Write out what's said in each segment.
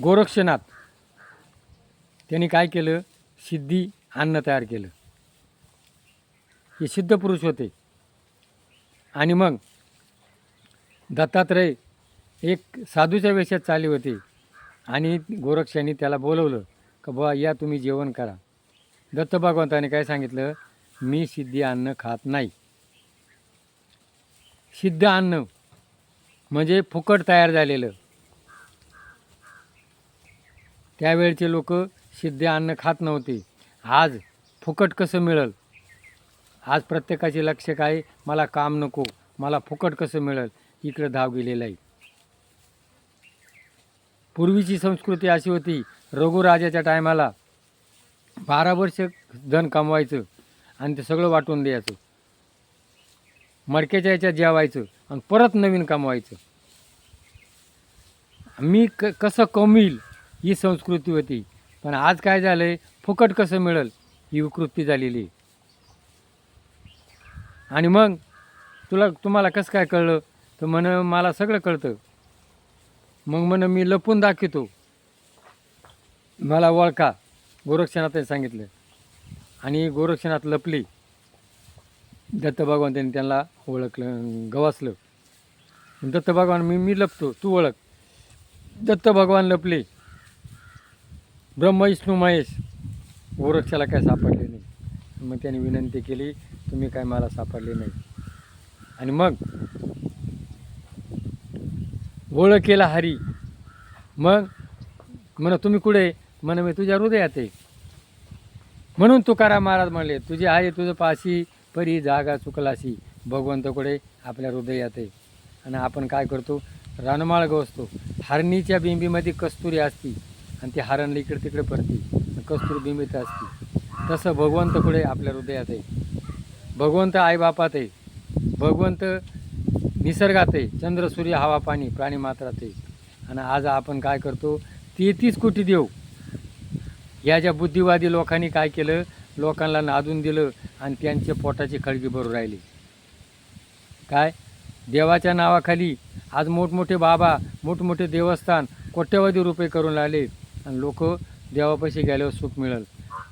गोरक्षनाथ त्यांनी काय केलं, सिद्धी अन्न तयार केलं. हे सिद्ध पुरुष होते. आणि मग दत्तात्रय एक साधूच्या वेशात चालले होते आणि गोरक्षांनी त्याला बोलवलं का बुवा या तुम्ही जेवण करा. दत्त भगवंताने काय सांगितलं, मी सिद्धी अन्न खात नाही. सिद्ध अन्न म्हणजे फुकट तयार झालेलं. त्यावेळचे लोक सिद्ध अन्न खात नव्हते. आज फुकट कसं मिळेल, आज प्रत्येकाचे लक्ष काय, मला काम नको, मला फुकट कसं मिळेल, इकडं धाव गेलेलं आहे. पूर्वीची संस्कृती अशी होती, रघुराजाच्या टायमाला 12 वर्ष धन कमवायचं आणि ते सगळं वाटून द्यायचं, मडक्याच्या याच्यात जेवायचं आणि परत नवीन कमवायचं. मी कसं कमवील ही संस्कृती होती. पण आज काय झालं आहे, फुकट कसं मिळेल ही विकृती झालेली. आणि मग तुम्हाला कसं काय कळलं, तर म्हण मला सगळं कळतं. मग म्हण मी लपून दाखवतो, मला ओळखा. गोरक्षनाथाने सांगितलं आणि गोरक्षनाथ लपले. दत्त भगवंतांनी त्यांना ओळखलं, गवासलं. दत्त भगवान मी लपतो, तू ओळख. दत्त भगवान लपले. ब्रह्म विष्णू महेश गोरक्षाला काय सापडले नाही. मग त्यांनी विनंती केली, तुम्ही काय मला सापडले नाही. आणि मग ओळख केला हरी. मग म्हण तुम्ही कुठे, म्हण मी तुझ्या हृदयात आहे. म्हणून तुकाराम महाराज म्हणले, तुझे आहे तुझं पाशी परी जागा चुकलाशी. भगवंताकडे आपल्या हृदयात आहे. आणि आपण काय करतो, रानमाळ गवसतो. हरणीच्या बिंबीमध्ये कस्तुरी असती आणि ती हरणला इकडे तिकडे पडते, कस्तुरी बिंबीत असते. तसं भगवंताकडे आपल्या हृदयात आहे. भगवंत आईबापात आहे. भगवंत निसर्गात आहे. चंद्र सूर्य हवा पाणी प्राणी मात्रात आहे. आणि आज आपण काय करतो, 33 कोटी देव या ज्या बुद्धिवादी लोकांनी काय केलं, लोकांना नादून दिलं आणि त्यांचे पोटाची खळगी भरून राहिली. काय देवाच्या नावाखाली आज मोठमोठे बाबा, मोठमोठे देवस्थान कोट्यवधी रुपये करून राहिले. आणि लोक देवापाशी गेल्यावर सुख मिळेल.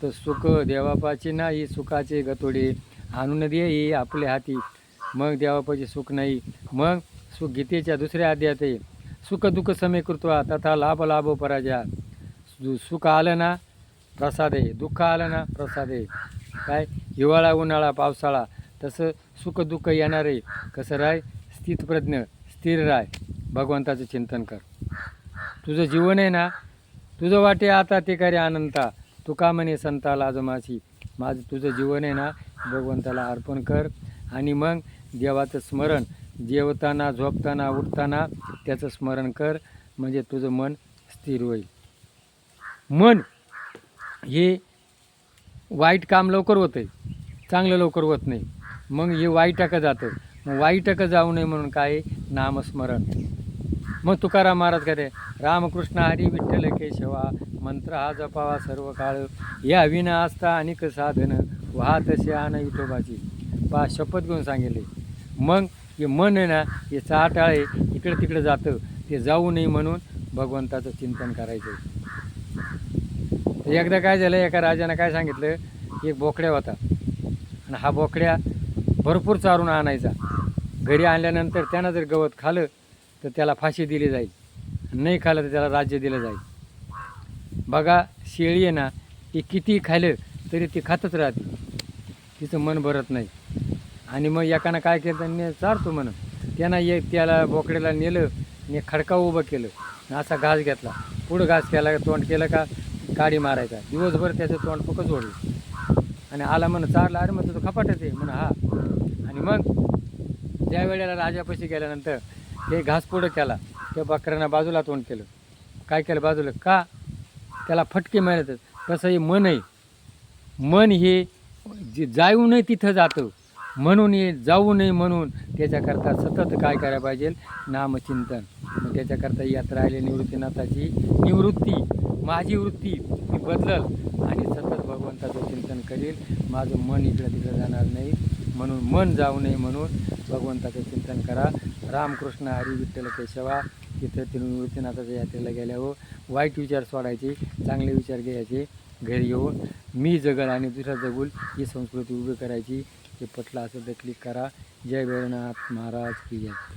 तर सुख देवापाशी नाही, सुखाचे गतोडे आणून दे ही आपल्या हाती. मग देवापाशी सुख नाही. मग सुख गीतेच्या दुसऱ्या अध्यायात आहे, सुख दुःख समे कृत्वा तथा लाभ लाभो पराजया. सुख आलं ना प्रसाद आहे, दुःख आलं ना प्रसाद आहे. काय हिवाळा उन्हाळा पावसाळा तसं सुख दुःख येणार आहे. कसं राय, स्थितप्रज्ञ स्थिर राय, भगवंताचं चिंतन कर. तुझं जीवन आहे ना, तुझं वाटे आता ते करे अनंता. तुका म्हणे संता लाजमाची. माझं तुझं जीवन आहे ना, भगवंताला अर्पण कर. आणि मग देवाचं स्मरण जेवताना झोपताना उठताना त्याचं स्मरण कर. म्हणजे तुझं मन स्थिर होईल. मन हे वाईट काम लवकर होतं आहे, चांगलं लवकर होत नाही. मग हे वाईटाकडं जातं. मग वाईटाकडं जाऊ नये म्हणून काय, नामस्मरण. मग तुकाराम महाराज काय, रामकृष्ण हरी विठ्ठल केशवा मंत्र हा जपावा सर्व काळ. या विना असता अनेक साधन व्हा तसे आण विठोबाची. शपथ घेऊन सांगितले. मग हे मन आहे ना, हे चाटाळे इकडे तिकडे जातं, ते जाऊ नये म्हणून भगवंताचं चिंतन करायचं. एकदा काय झालं, एका राजानं काय सांगितलं, एक बोकड्या होता आणि हा बोकड्या भरपूर चारून आणायचा. घरी आणल्यानंतर त्यानं जर गवत खाल्लं तर त्याला फाशी दिली जाईल, नाही खाल्लं तर त्याला राज्य दिलं जाईल. बघा शेळी आहे ना, ती किती खाल्लं तरी ती खातच राहते, तिचं मन भरत नाही. आणि मग एकानं काय केलं, त्यांनी चारतो म्हणून त्यानं त्याला बोकड्याला नेलं आणि खडका उभं केलं. असा घास घेतला, पुढं घास केला, तोंड केलं का काडी मारायचा. दिवसभर त्याचं तोंड फकच ओढलं आणि आला म्हणून चारला. अरे मग तुझं खपाटच आहे म्हणा. हा. आणि मग ज्या वेळेला राजापाशी गेल्यानंतर ते घास पुढं केला, त्या बकऱ्यानं बाजूला तोंड केलं. काय केलं बाजूला, का त्याला फटके मिळतात. तसं हे मन आहे. मन हे जाऊ नये तिथं जातं, म्हणून हे जाऊ नये म्हणून त्याच्याकरता सतत काय करायला पाहिजे, नामचिंतन. मग त्याच्याकरता यात्रा आली निवृत्तीनाथाची. निवृत्ती माझी वृत्ती मी बदलल आणि सतत भगवंताचं चिंतन करील. माझं मन इकडं तिकडं जाणार नाही. म्हणून मन जाऊ नये म्हणून भगवंताचं चिंतन करा. रामकृष्ण हरी विठ्ठल केशवा तिथं तिरुमूर्तीनाथाच्या यात्रेला गेल्यावर वाईट विचार सोडायचे, चांगले विचार घ्यायचे, घरी येऊन मी जगल आणि दुसरा जगुल ही संस्कृती उभी करायची. ते पटलं असेल तर क्लिक करा. जय भैरवनाथ महाराज की जय.